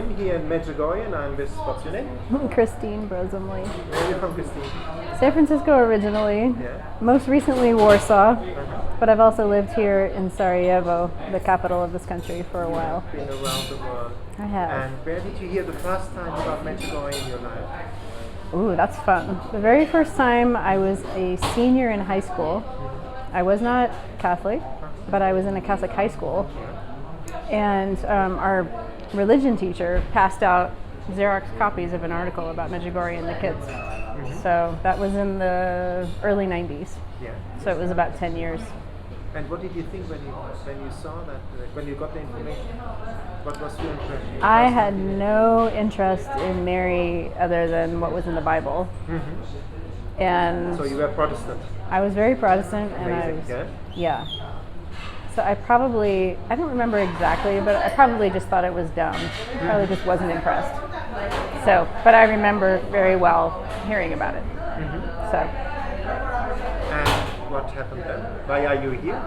I'm here in Medjugorje and I'm with, what's your name? Christine Brosumley. Where are you from, Christine? San Francisco originally, most recently Warsaw, but I've also lived here in Sarajevo, the capital of this country, for a while. Been around the world. I have. And where did you hear the first time about Medjugorje in your life? Ooh, that's fun. The very first time I was a senior in high school. I was not Catholic, but I was in a Catholic high school. And our religion teacher passed out Xerox copies of an article about Medjugorje and the kids. So that was in the early 90s. Yeah. So it was about 10 years. And what did you think when you saw that, when you got the information? What was your impression? I had no interest in Mary other than what was in the Bible. And so you were Protestant? I was very Protestant. Amazing. And I was, yeah? So I don't remember exactly, but I probably just thought it was dumb. Probably just wasn't impressed. So, but I remember very well hearing about it. So. And what happened then? Why are you here?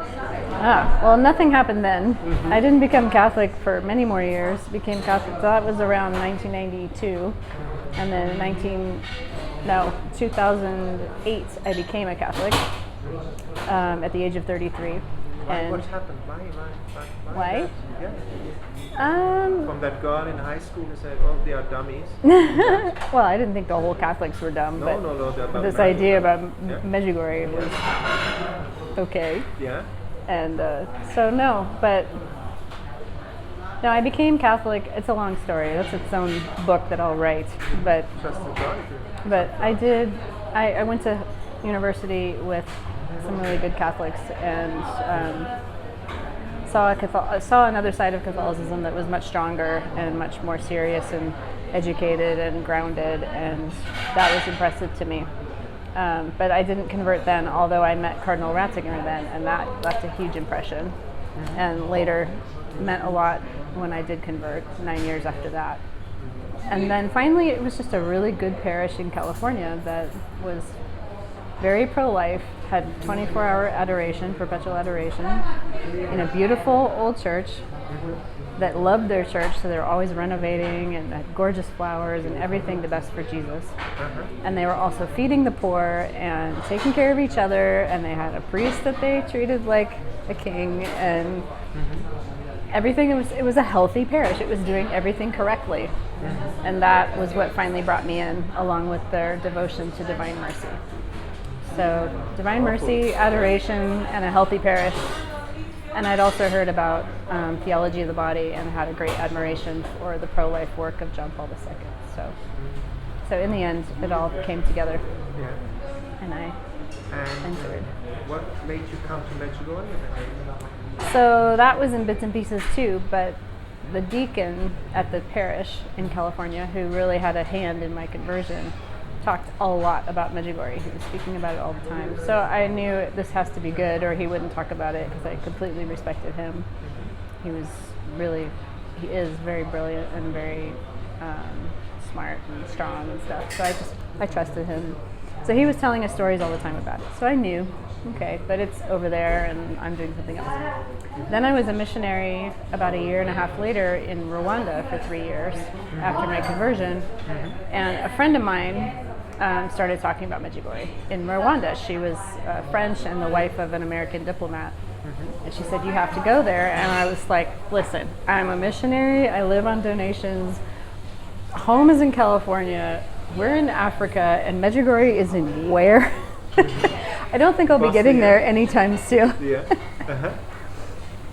Well, nothing happened then. I didn't become Catholic for many more years. Became Catholic, so that was around 1992. And then 2008, I became a Catholic at the age of 33. And what happened? Why? Why? Yeah. From that girl in high school who said, "Oh, they are dummies." Well, I didn't think the whole Catholics were dumb, but this idea about Medjugorje was okay. Yeah. And I became Catholic. It's a long story. That's its own book that I'll write. But I went to university with some really good Catholics and saw another side of Catholicism that was much stronger and much more serious and educated and grounded, and that was impressive to me. But I didn't convert then, although I met Cardinal Ratzinger then, and that left a huge impression. And later meant a lot when I did convert 9 years after that. And then finally it was just a really good parish in California that was very pro-life, had 24-hour adoration, perpetual adoration, in a beautiful old church that loved their church, so they were always renovating and had gorgeous flowers and everything the best for Jesus. And they were also feeding the poor and taking care of each other, and they had a priest that they treated like a king, and everything. It was a healthy parish. It was doing everything correctly. And that was what finally brought me in, along with their devotion to Divine Mercy. So Divine Mercy, adoration, and a healthy parish. And I'd also heard about theology of the body and had a great admiration for the pro-life work of John Paul II. So in the end, it all came together. Yeah. And I entered. What made you come to Medjugorje? So that was in bits and pieces too, but the deacon at the parish in California, who really had a hand in my conversion, talked a lot about Medjugorje. He was speaking about it all the time. So I knew this has to be good, or he wouldn't talk about it, because I completely respected him. He is very brilliant and very smart and strong and stuff. So I trusted him. So he was telling us stories all the time about it. So I knew, okay, but it's over there and I'm doing something else. Then I was a missionary about a year and a half later in Rwanda for 3 years after my conversion. And a friend of mine started talking about Medjugorje in Rwanda. She was French and the wife of an American diplomat. And she said, "You have to go there." And I was like, "Listen, I'm a missionary. I live on donations. Home is in California. We're in Africa, and Medjugorje is in where?" I don't think I'll be getting there anytime soon.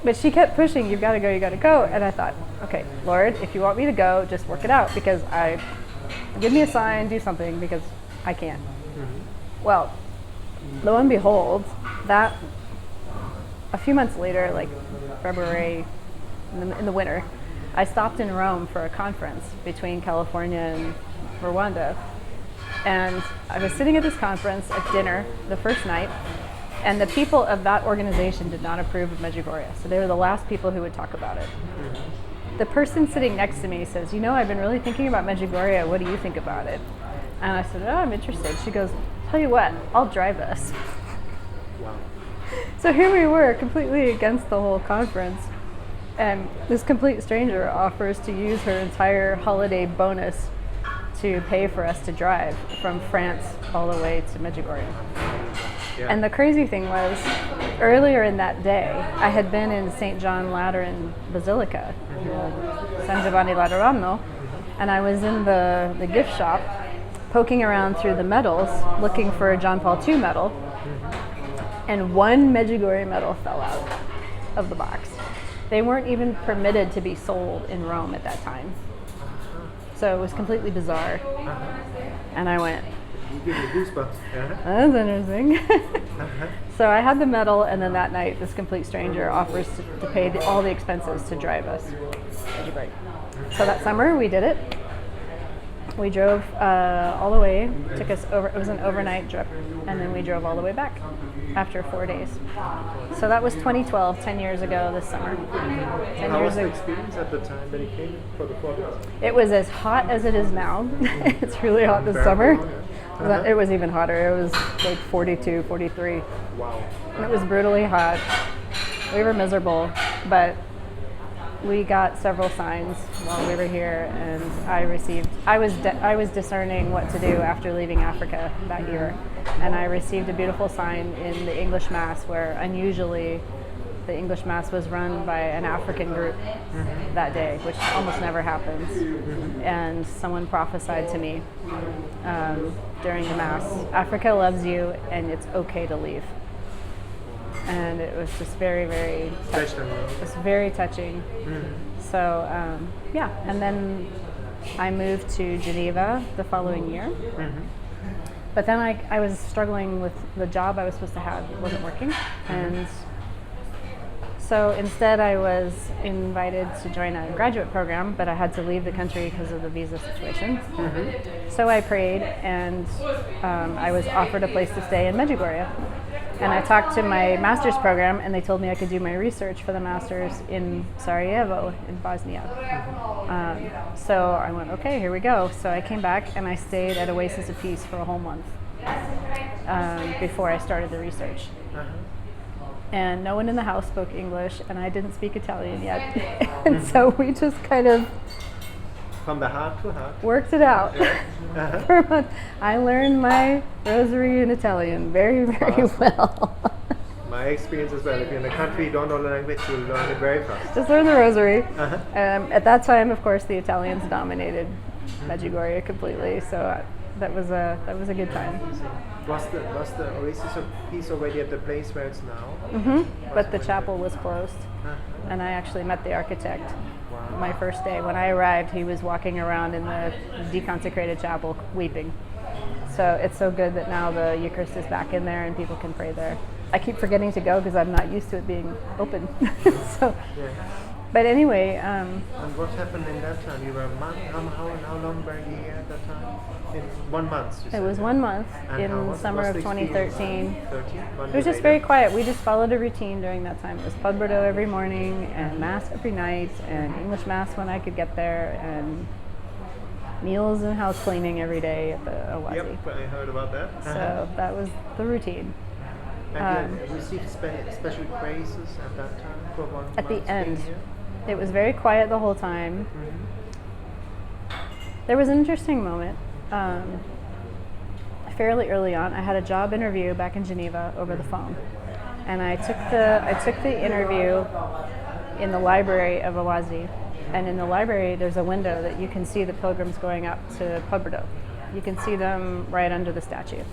But she kept pushing, "You've got to go, you got to go." And I thought, okay, Lord, if you want me to go, just work it out, because give me a sign, do something, because I can't. Well, lo and behold, that a few months later, like February, in the winter, I stopped in Rome for a conference between California and Rwanda. And I was sitting at this conference at dinner the first night, and the people of that organization did not approve of Medjugorje. So they were the last people who would talk about it. The person sitting next to me says, "I've been really thinking about Medjugorje. What do you think about it?" And I said, "Oh, I'm interested." She goes, "Tell you what, I'll drive us." Wow. So here we were, completely against the whole conference. And this complete stranger offers to use her entire holiday bonus to pay for us to drive from France all the way to Medjugorje. Yeah. And the crazy thing was, earlier in that day, I had been in St. John Lateran Basilica, San Giovanni Laterano, and I was in the gift shop poking around through the medals looking for a John Paul II medal, and one Medjugorje medal fell out of the box. They weren't even permitted to be sold in Rome at that time. So it was completely bizarre. And I went, You give me goosebumps. that's interesting. So I had the medal, and then that night, this complete stranger offers to pay all the expenses to drive us. So that summer, we did it. We drove all the way. Took us over. It was an overnight trip, and then we drove all the way back after 4 days. So that was 2012, 10 years ago this summer. 10 How years was the ago. experience at the time that he came for the 4 days? It was as hot as it is now. It's really hot this summer. It was even hotter. It was like 42, 43. Wow. And it was brutally hot. We were miserable, but we got several signs while we were here, and I was discerning what to do after leaving Africa that year, and I received a beautiful sign in the English Mass where unusually the English Mass was run by an African group that day, which almost never happens. And someone prophesied to me during the Mass, Africa loves you and it's okay to leave. And it was just very, very touching. It was very touching. So, yeah, and then I moved to Geneva the following year. But then I was struggling with the job I was supposed to have. It wasn't working. And so instead I was invited to join a graduate program, but I had to leave the country because of the visa situation. So I prayed, and I was offered a place to stay in Medjugorje. And I talked to my master's program, and they told me I could do my research for the master's in Sarajevo in Bosnia. So I went, okay, here we go. So I came back and I stayed at Oasis of Peace for a whole month before I started the research. And no one in the house spoke English, and I didn't speak Italian yet. And so we just kind of From the heart to heart. worked it out for a month. I learned my rosary in Italian very, very well. My experience as well. If you're in a country you don't know the language, you'll learn it very fast. Just learned the rosary. At that time, of course, the Italians dominated Medjugorje completely, so that was a good time. Was the Oasis of Peace already at the place where it's now? But the chapel was closed, and I actually met the architect. My first day. When I arrived, he was walking around in the deconsecrated chapel weeping. So it's so good that now the Eucharist is back in there and people can pray there. I keep forgetting to go because I'm not used to it being open. But anyway. And what happened in that time? You were a month? How long were you here at that time? In 1 month, you said? It was 1 month And in summer of 2013. It was just later? very quiet. We just followed a routine during that time. It was pub Bordeaux every morning, and Mass every night, and English Mass when I could get there, and meals and house cleaning every day at the Owazi. Yep, I heard about that. So that was the routine. Have you received special praises at that time for 1 month? At the end. Here? It was very quiet the whole time. There was an interesting moment. Fairly early on, I had a job interview back in Geneva over the phone, and I took the interview in the library of Owazi, and in the library there's a window that you can see the pilgrims going up to Pub Bordeaux. You can see them right under the statue.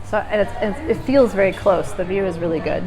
So and it feels very close. The view is really good.